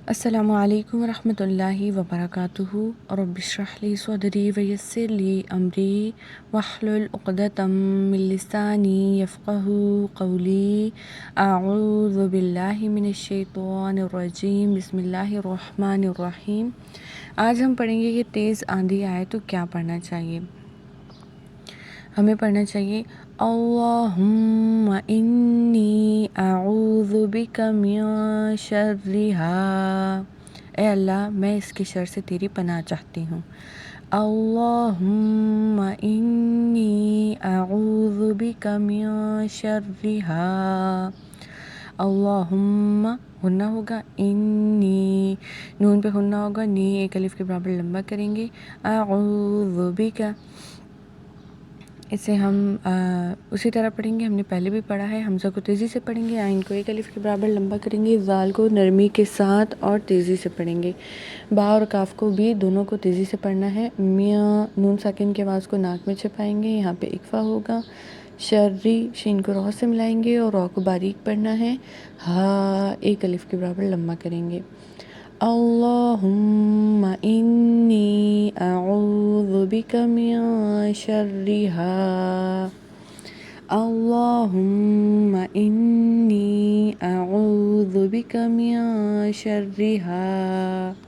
السلام علیکم ورحمۃ اللہ وبرکاتہ رب اشرح لی صدری ویسر لی امری واحلل عقدۃ من لسانی یفقہوا قولی اعوذ باللہ من الشیطان الرجیم بسم اللہ الرحمن الرحیم۔ آج ہم پڑھیں گے کہ تیز آندھی آئے تو کیا پڑھنا چاہیے۔ ہمیں پڑھنا چاہیے اللہم انی اعوذ بک من شرها، اے اللہ میں اس کے شر سے تیری پناہ چاہتی ہوں۔ اللہم انی اعوذ بک من شرها، اللہم غنہ ہوگا، انی نون پہ غنہ ہوگا، نی ایک الف کے برابر لمبا کریں گے، اعوذ بک، اسے ہم اسی طرح پڑھیں گے، ہم نے پہلے بھی پڑھا ہے، حمزہ کو تیزی سے پڑھیں گے، عین کو ایک الف کے برابر لمبا کریں گے، زال کو نرمی کے ساتھ اور تیزی سے پڑھیں گے، با اور کاف کو بھی دونوں کو تیزی سے پڑھنا ہے، میاں نون ساکن کی آواز کو ناک میں چھپائیں گے، یہاں پہ اکفا ہوگا، شرری شین کو رو سے ملائیں گے اور رو کو باریک پڑھنا ہے، ہا ایک الف کے برابر لمبا کریں گے۔ اللہم انی اعوذ بک من شرها، اللہم انی اعوذ بک من شرها۔